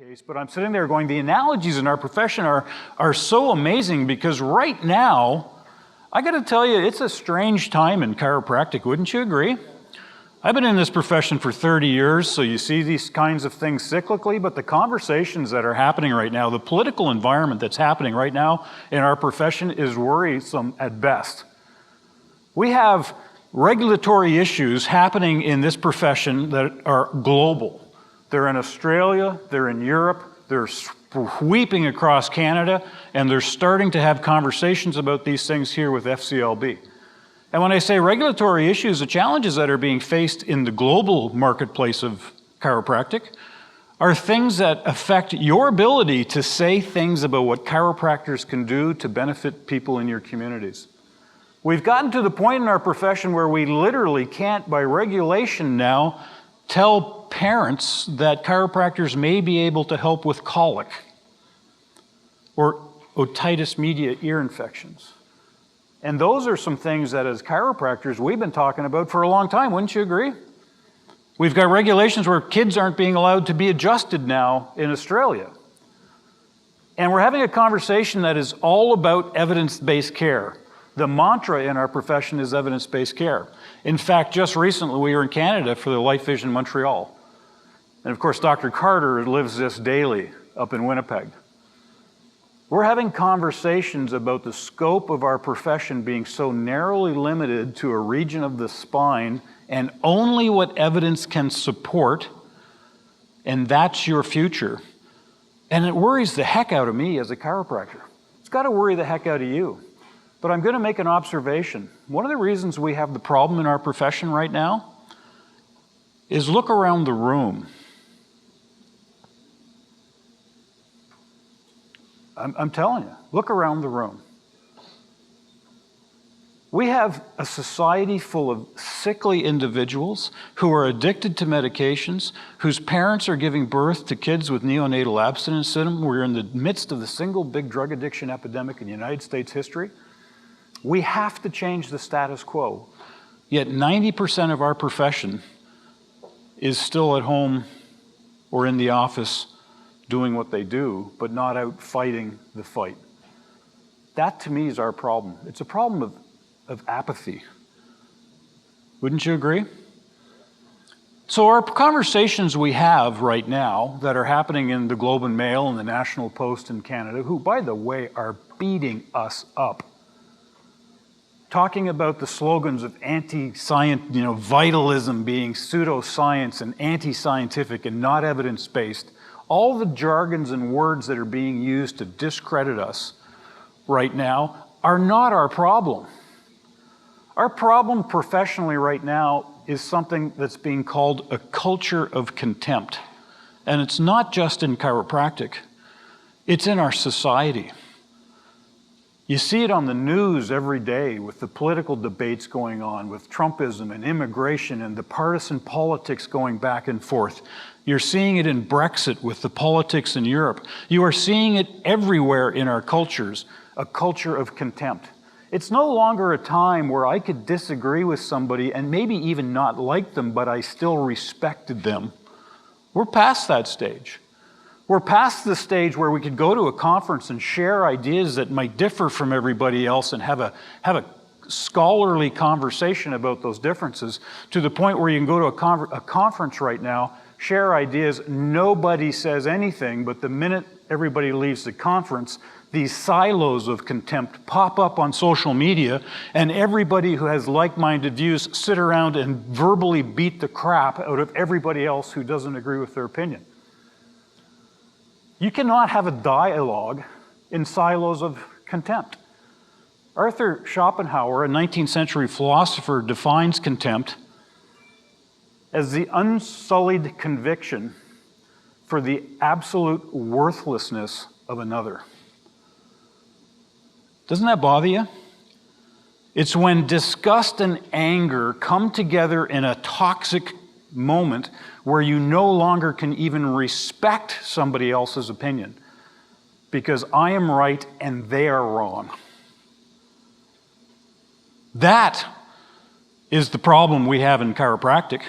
case, but I'm sitting there going, the analogies in our profession are so amazing, because right now, I got to tell you, it's a strange time in chiropractic, wouldn't you agree? I've been in this profession for 30 years, so you see these kinds of things cyclically, but the conversations that are happening right now, the political environment that's happening right now in our profession is worrisome at best. We have regulatory issues happening in this profession that are global. They're in Australia, they're in Europe, they're sweeping across Canada, and they're starting to have conversations about these things here with FCLB. And when I say regulatory issues, the challenges that are being faced in the global marketplace of chiropractic are things that affect your ability to say things about what chiropractors can do to benefit people in your communities. We've gotten to the point in our profession where we literally can't, by regulation now, tell parents that chiropractors may be able to help with colic or otitis media ear infections. And those are some things that as chiropractors we've been talking about for a long time, wouldn't you agree? We've got regulations where kids aren't being allowed to be adjusted now in Australia. And we're having a conversation that is all about evidence-based care. The mantra in our profession is evidence-based care. In fact, just recently we were in Canada for the LifeVision Montreal. And of course, Dr. Carter lives this daily up in Winnipeg. We're having conversations about the scope of our profession being so narrowly limited to a region of the spine and only what evidence can support, and that's your future. And it worries the heck out of me as a chiropractor. It's got to worry the heck out of you. But I'm going to make an observation. One of the reasons we have the problem in our profession right now is look around the room. I'm telling you, look around the room. We have a society full of sickly individuals who are addicted to medications, whose parents are giving birth to kids with neonatal abstinence syndrome. We're in the midst of the single big drug addiction epidemic in United States history. We have to change the status quo. Yet 90% of our profession is still at home or in the office doing what they do, but not out fighting the fight. That to me is our problem. It's a problem of apathy. Wouldn't you agree? So our conversations we have right now that are happening in the Globe and Mail and the National Post in Canada, who, by the way, are beating us up, talking about the slogans of anti-science, vitalism being pseudoscience and anti-scientific and not evidence-based, all the jargons and words that are being used to discredit us right now are not our problem. Our problem professionally right now is something that's being called a culture of contempt. And it's not just in chiropractic, it's in our society. You see it on the news every day with the political debates going on, with Trumpism and immigration and the partisan politics going back and forth. You're seeing it in Brexit with the politics in Europe. You are seeing it everywhere in our cultures, a culture of contempt. It's no longer a time where I could disagree with somebody and maybe even not like them, but I still respected them. We're past that stage. We're past the stage where we could go to a conference and share ideas that might differ from everybody else and have a scholarly conversation about those differences, to the point where you can go to a conference right now, share ideas, nobody says anything, but the minute everybody leaves the conference, these silos of contempt pop up on social media, and everybody who has like-minded views sit around and verbally beat the crap out of everybody else who doesn't agree with their opinion. You cannot have a dialogue in silos of contempt. Arthur Schopenhauer, a 19th century philosopher, defines contempt as the unsullied conviction for the absolute worthlessness of another. Doesn't that bother you? It's when disgust and anger come together in a toxic moment where you no longer can even respect somebody else's opinion because I am right and they are wrong. That is the problem we have in chiropractic.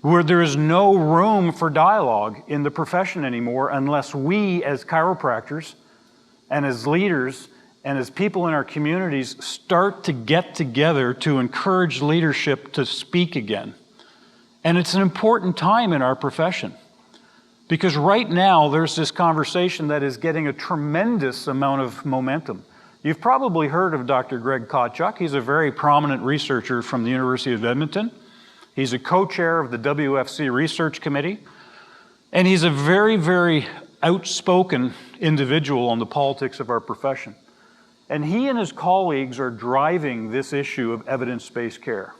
where there is no room for dialogue in the profession anymore unless we as chiropractors and as leaders and as people in our communities start to get together to encourage leadership to speak again. And it's an important time in our profession, because right now there's this conversation that is getting a tremendous amount of momentum. You've probably heard of Dr. Greg Koch. He's a very prominent researcher from the University of Edmonton. He's a co-chair of the WFC Research Committee, and he's a very, very outspoken individual on the politics of our profession. And he and his colleagues are driving this issue of evidence-based care.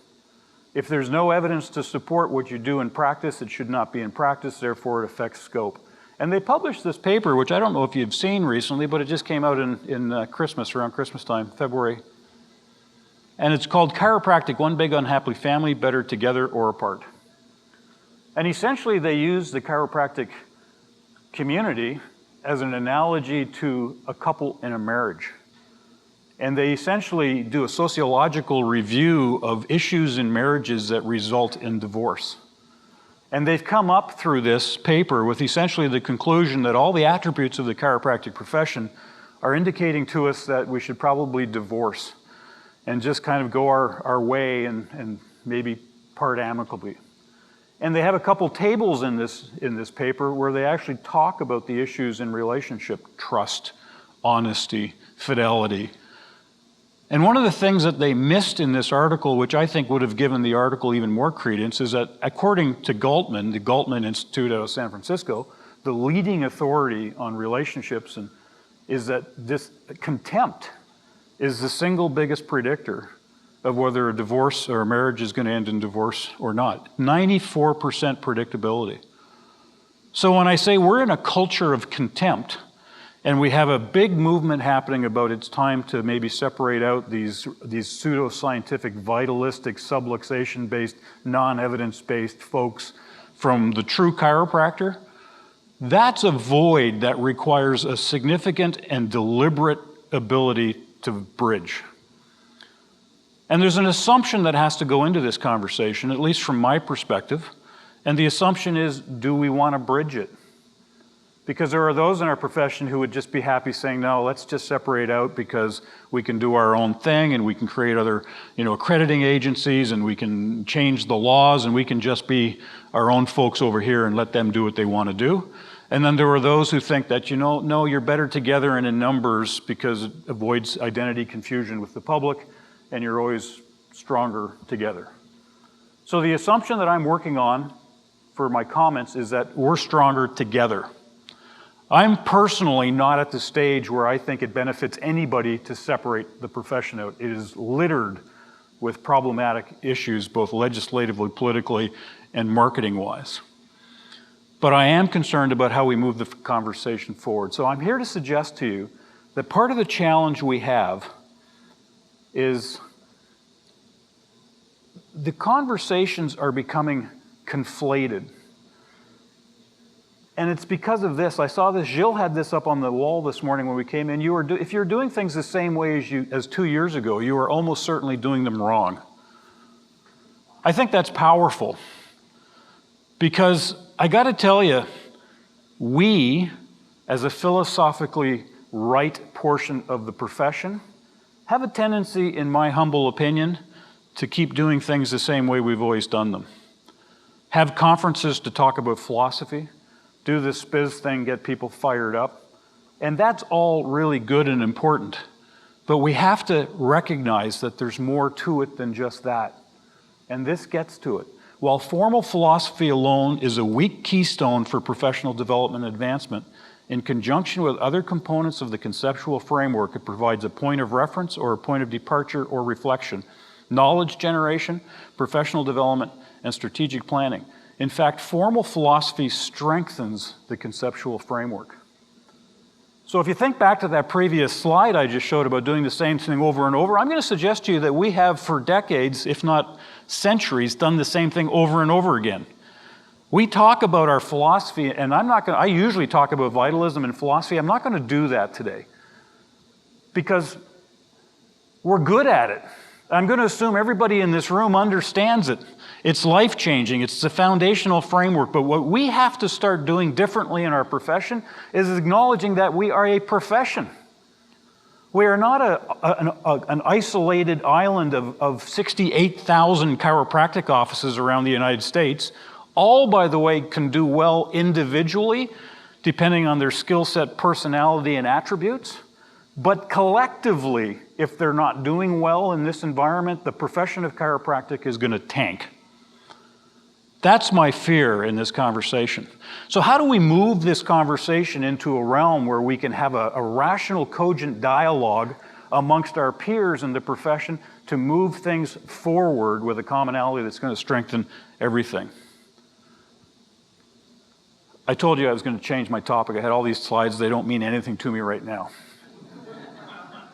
If there's no evidence to support what you do in practice, it should not be in practice, therefore it affects scope. And they published this paper, which I don't know if you've seen recently, but it just came out in Christmas, around Christmas time, February. And it's called Chiropractic, One Big Unhappy Family, Better Together or Apart. And essentially they use the chiropractic community as an analogy to a couple in a marriage. And they essentially do a sociological review of issues in marriages that result in divorce. And they've come up through this paper with essentially the conclusion that all the attributes of the chiropractic profession are indicating to us that we should probably divorce and just kind of go our way and maybe part amicably. And they have a couple tables in this paper where they actually talk about the issues in relationship: trust, honesty, fidelity. And one of the things that they missed in this article, which I think would have given the article even more credence, is that according to Galtman, the Galtman Institute out of San Francisco, the leading authority on relationships, is that this contempt is the single biggest predictor of whether a divorce or a marriage is going to end in divorce or not. 94% predictability. So when I say we're in a culture of contempt, and we have a big movement happening about it's time to maybe separate out these pseudo-scientific, vitalistic, subluxation-based, non-evidence-based folks from the true chiropractor, that's a void that requires a significant and deliberate ability to bridge. And there's an assumption that has to go into this conversation, at least from my perspective, and the assumption is, do we want to bridge it? Because there are those in our profession who would just be happy saying, no, let's just separate out because we can do our own thing and we can create other, accrediting agencies and we can change the laws and we can just be our own folks over here and let them do what they want to do. And then there are those who think that, no, you're better together and in numbers because it avoids identity confusion with the public and you're always stronger together. So the assumption that I'm working on for my comments is that we're stronger together. I'm personally not at the stage where I think it benefits anybody to separate the profession out. It is littered with problematic issues, both legislatively, politically, and marketing-wise. But I am concerned about how we move the conversation forward. So I'm here to suggest to you that part of the challenge we have is the conversations are becoming conflated. And it's because of this. I saw this, Gilles had this up on the wall this morning when we came in. If you're doing things the same way as 2 years ago, you are almost certainly doing them wrong. I think that's powerful. Because I got to tell you, we, as a philosophically right portion of the profession, have a tendency, in my humble opinion, to keep doing things the same way we've always done them. Have conferences to talk about philosophy, do the Spiz thing, get people fired up. And that's all really good and important. But we have to recognize that there's more to it than just that. And this gets to it. While formal philosophy alone is a weak keystone for professional development and advancement, in conjunction with other components of the conceptual framework, it provides a point of reference or a point of departure or reflection, knowledge generation, professional development, and strategic planning. In fact, formal philosophy strengthens the conceptual framework. So if you think back to that previous slide I just showed about doing the same thing over and over, I'm going to suggest to you that we have for decades, if not centuries, done the same thing over and over again. We talk about our philosophy, and I usually talk about vitalism and philosophy. I'm not going to do that today because we're good at it. I'm going to assume everybody in this room understands it. It's life-changing. It's the foundational framework. But what we have to start doing differently in our profession is acknowledging that we are a profession. We are not an isolated island of 68,000 chiropractic offices around the United States. All, by the way, can do well individually, depending on their skill set, personality, and attributes. But collectively, if they're not doing well in this environment, the profession of chiropractic is going to tank. That's my fear in this conversation. So how do we move this conversation into a realm where we can have a rational, cogent dialogue amongst our peers in the profession to move things forward with a commonality that's going to strengthen everything? I told you I was going to change my topic. I had all these slides. They don't mean anything to me right now.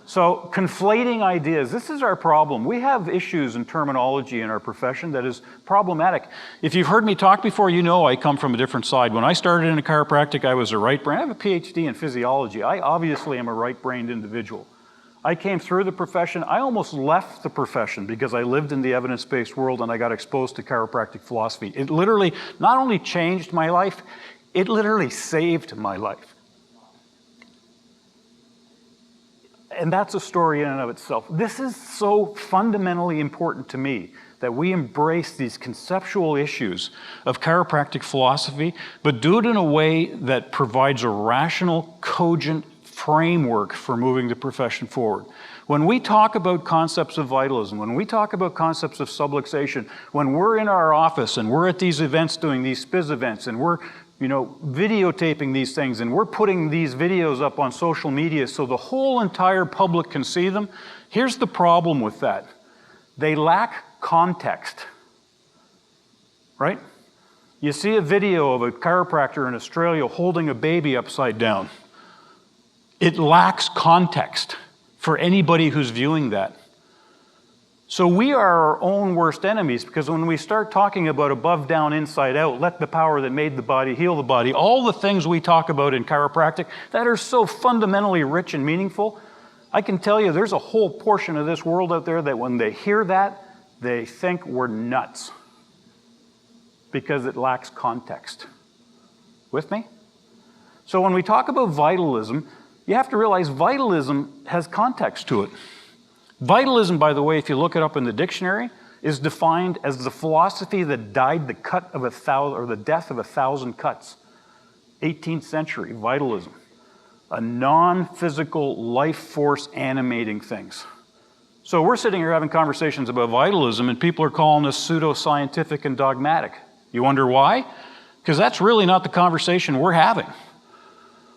So conflating ideas, this is our problem. We have issues in terminology in our profession that is problematic. If you've heard me talk before, you know I come from a different side. When I started in chiropractic, I was a right-brained. I have a Ph.D. in physiology. I obviously am a right-brained individual. I came through the profession. I almost left the profession because I lived in the evidence-based world and I got exposed to chiropractic philosophy. It literally not only changed my life, it literally saved my life. And that's a story in and of itself. This is so fundamentally important to me that we embrace these conceptual issues of chiropractic philosophy, but do it in a way that provides a rational, cogent framework for moving the profession forward. When we talk about concepts of vitalism, when we talk about concepts of subluxation, when we're in our office and we're at these events doing these SPIZ events and we're videotaping these things, and we're putting these videos up on social media so the whole entire public can see them. Here's the problem with that. They lack context, right? You see a video of a chiropractor in Australia holding a baby upside down. It lacks context for anybody who's viewing that. So we are our own worst enemies, because when we start talking about above, down, inside out, let the power that made the body heal the body, all the things we talk about in chiropractic that are so fundamentally rich and meaningful, I can tell you there's a whole portion of this world out there that when they hear that, they think we're nuts because it lacks context. With me? So when we talk about vitalism, you have to realize vitalism has context to it. Vitalism, by the way, if you look it up in the dictionary, is defined as the philosophy that died the cut of 1,000, or the death of 1,000 cuts. 18th century, vitalism. A non-physical life force animating things. So we're sitting here having conversations about vitalism and people are calling us pseudo-scientific and dogmatic. You wonder why? Because that's really not the conversation we're having.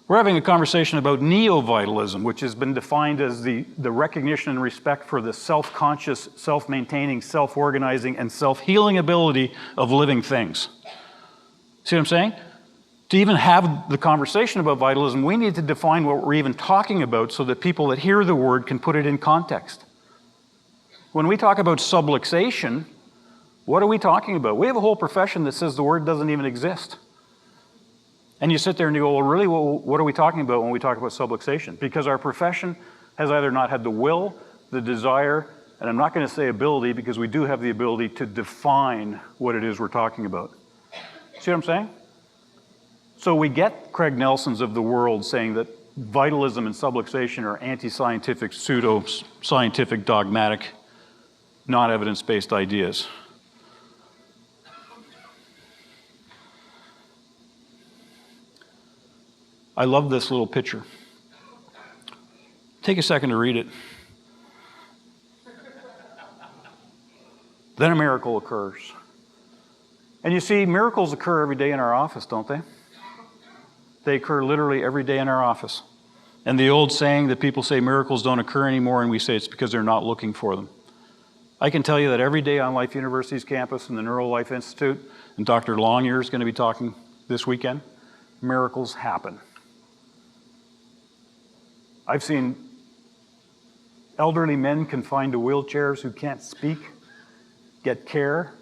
We're having a conversation about neo-vitalism, which has been defined as the recognition and respect for the self-conscious, self-maintaining, self-organizing, and self-healing ability of living things. See what I'm saying? To even have the conversation about vitalism, we need to define what we're even talking about so that people that hear the word can put it in context. When we talk about subluxation, what are we talking about? We have a whole profession that says the word doesn't even exist. And you sit there and you go, well, really, what are we talking about when we talk about subluxation? Because our profession has either not had the will, the desire, and I'm not going to say ability because we do have the ability to define what it is we're talking about. See what I'm saying? So we get Craig Nelsons of the world saying that vitalism and subluxation are anti-scientific, pseudo-scientific, dogmatic, non-evidence-based ideas. I love this little picture. Take a second to read it. Then a miracle occurs. And you see, miracles occur every day in our office, don't they? They occur literally every day in our office. And the old saying that people say miracles don't occur anymore, and we say it's because they're not looking for them. I can tell you that every day on Life University's campus and the NeuroLife Institute, and Dr. Longyear is going to be talking this weekend, miracles happen. I've seen elderly men confined to wheelchairs who can't speak get care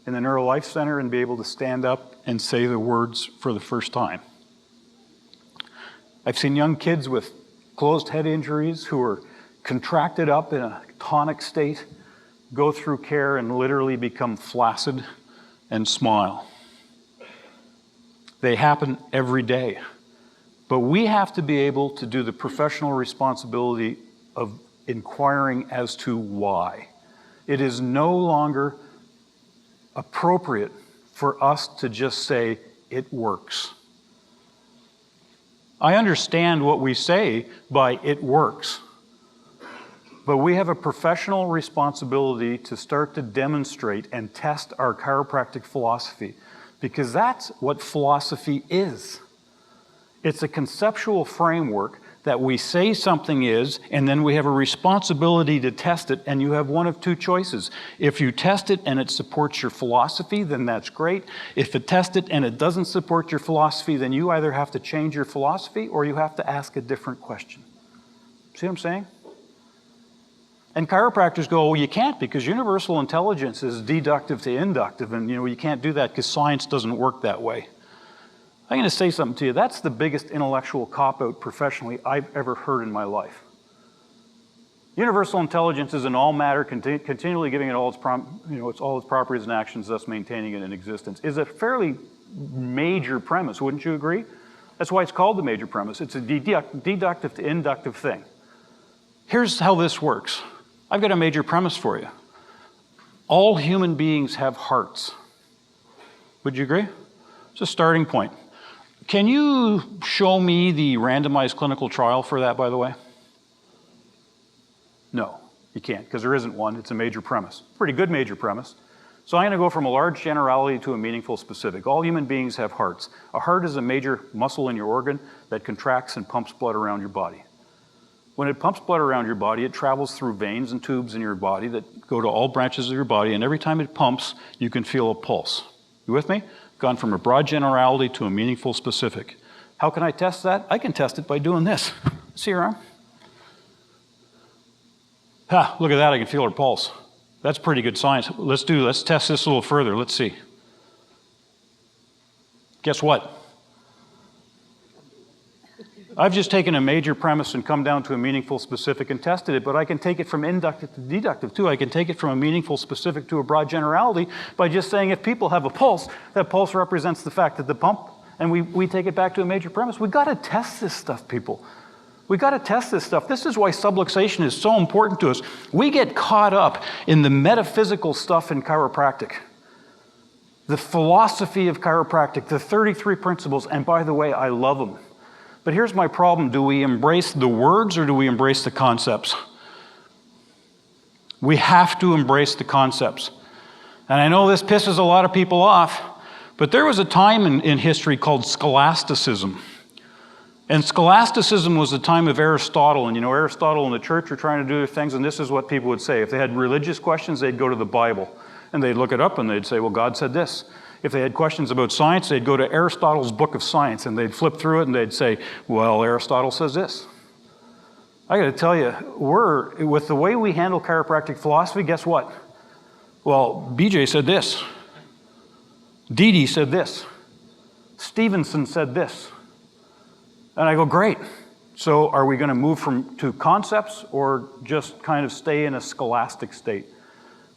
in the NeuroLife Center and be able to stand up and say the words for the first time. I've seen young kids with closed head injuries who are contracted up in a tonic state go through care and literally become flaccid and smile. They happen every day. But we have to be able to do the professional responsibility of inquiring as to why. It is no longer appropriate for us to just say, it works. I understand what we say by it works. But we have a professional responsibility to start to demonstrate and test our chiropractic philosophy, because that's what philosophy is. It's a conceptual framework that we say something is, and then we have a responsibility to test it, and you have one of two choices. If you test it and it supports your philosophy, then that's great. If it tests it and it doesn't support your philosophy, then you either have to change your philosophy or you have to ask a different question. See what I'm saying? And chiropractors go, well, you can't, because universal intelligence is deductive to inductive, and you can't do that because science doesn't work that way. I'm going to say something to you. That's the biggest intellectual cop-out professionally I've ever heard in my life. Universal intelligence is in all matter, continually giving it all its all its properties and actions, thus maintaining it in existence, is a fairly major premise. Wouldn't you agree? That's why it's called the major premise. It's a deductive to inductive thing. Here's how this works. I've got a major premise for you. All human beings have hearts. Would you agree? It's a starting point. Can you show me the randomized clinical trial for that, by the way? No, you can't, because there isn't one. It's a major premise. Pretty good major premise. So I'm going to go from a large generality to a meaningful specific. All human beings have hearts. A heart is a major muscle in your organ that contracts and pumps blood around your body. When it pumps blood around your body, it travels through veins and tubes in your body that go to all branches of your body, and every time it pumps, you can feel a pulse. You with me? Gone from a broad generality to a meaningful specific. How can I test that? I can test it by doing this. See your arm? Ha, look at that, I can feel her pulse. That's pretty good science. Let's test this a little further. Let's see. Guess what? I've just taken a major premise and come down to a meaningful specific and tested it, but I can take it from inductive to deductive too. I can take it from a meaningful specific to a broad generality by just saying if people have a pulse, that pulse represents the fact that the pump, and we take it back to a major premise. We've got to test this stuff, people. We've got to test this stuff. This is why subluxation is so important to us. We get caught up in the metaphysical stuff in chiropractic. The philosophy of chiropractic, the 33 principles, and by the way, I love them. But here's my problem. Do we embrace the words or do we embrace the concepts? We have to embrace the concepts. And I know this pisses a lot of people off, but there was a time in history called Scholasticism. And Scholasticism was the time of Aristotle. And Aristotle and the church were trying to do their things, and this is what people would say. If they had religious questions, they'd go to the Bible. And they'd look it up and they'd say, well, God said this. If they had questions about science, they'd go to Aristotle's Book of Science and they'd flip through it and they'd say, well, Aristotle says this. I got to tell you, with the way we handle chiropractic philosophy, guess what? Well, BJ said this. Dee said this. Stevenson said this. And I go, great. So are we going to move to concepts or just kind of stay in a scholastic state?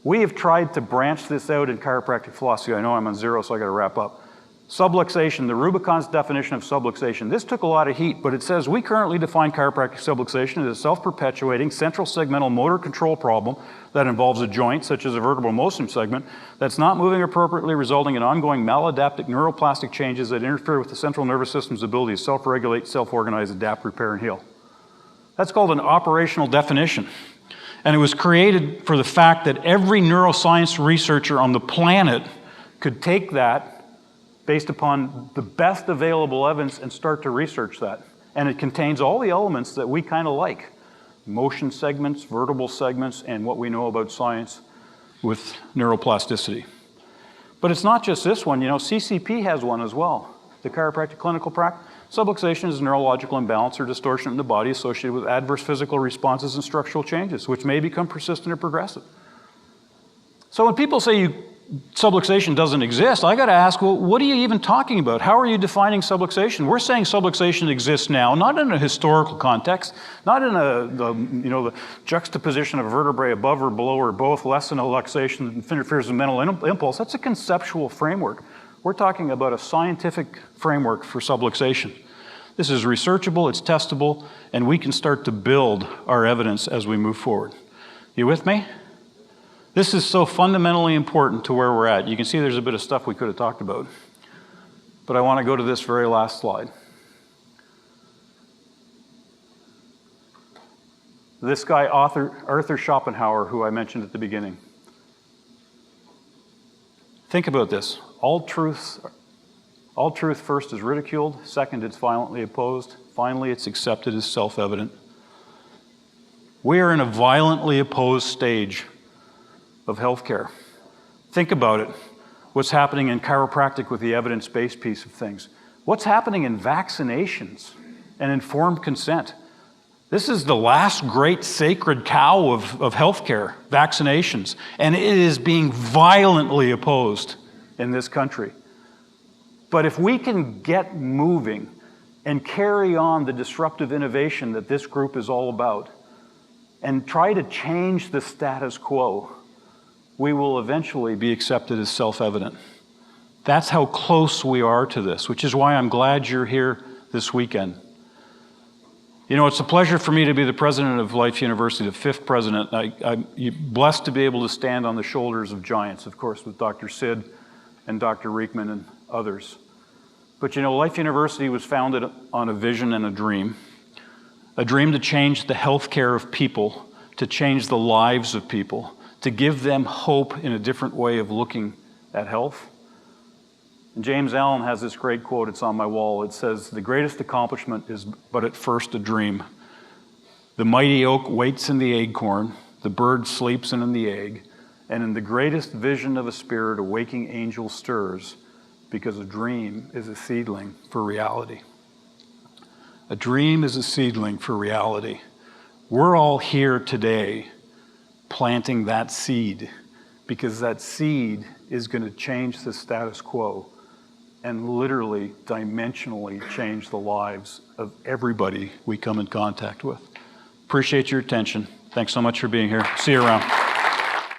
We have tried to branch this out in chiropractic philosophy. I know I'm on zero, so I got to wrap up. Subluxation, the Rubicon's definition of subluxation. This took a lot of heat, but it says we currently define chiropractic subluxation as a self-perpetuating central segmental motor control problem that involves a joint, such as a vertebral motion segment, that's not moving appropriately, resulting in ongoing maladaptive neuroplastic changes that interfere with the central nervous system's ability to self-regulate, self-organize, adapt, repair, and heal. That's called an operational definition. And it was created for the fact that every neuroscience researcher on the planet could take that based upon the best available evidence and start to research that. And it contains all the elements that we kind of like. Motion segments, vertebral segments, and what we know about science with neuroplasticity. But it's not just this one. CCP has one as well. The Chiropractic Clinical Practice. Subluxation is a neurological imbalance or distortion in the body associated with adverse physical responses and structural changes, which may become persistent or progressive. So when people say subluxation doesn't exist, I got to ask, well, what are you even talking about? How are you defining subluxation? We're saying subluxation exists now, not in a historical context, not in the juxtaposition of vertebrae above or below or both, less than a luxation that interferes with mental impulse. That's a conceptual framework. We're talking about a scientific framework for subluxation. This is researchable, it's testable, and we can start to build our evidence as we move forward. You with me? This is so fundamentally important to where we're at. You can see there's a bit of stuff we could have talked about. But I want to go to this very last slide. This guy, Arthur Schopenhauer, who I mentioned at the beginning. Think about this. All truth first is ridiculed, second it's violently opposed, finally it's accepted as self-evident. We are in a violently opposed stage of healthcare. Think about it. What's happening in chiropractic with the evidence-based piece of things? What's happening in vaccinations and informed consent? This is the last great sacred cow of healthcare, vaccinations, and it is being violently opposed in this country. But if we can get moving and carry on the disruptive innovation that this group is all about and try to change the status quo, we will eventually be accepted as self-evident. That's how close we are to this, which is why I'm glad you're here this weekend. You know, it's a pleasure for me to be the president of Life University, the 5th president. I'm blessed to be able to stand on the shoulders of giants, of course, with Dr. Sid and Dr. Riekman and others. But you know, Life University was founded on a vision and a dream to change the healthcare of people, to change the lives of people, to give them hope in a different way of looking at health. And James Allen has this great quote, it's on my wall. It says, "The greatest accomplishment is but at first a dream. The mighty oak waits in the acorn, the bird sleeps in the egg, and in the greatest vision of a spirit, a waking angel stirs, because a dream is a seedling for reality." A dream is a seedling for reality. We're all here today planting that seed, because that seed is going to change the status quo and literally, dimensionally change the lives of everybody we come in contact with. Appreciate your attention. Thanks so much for being here. See you around.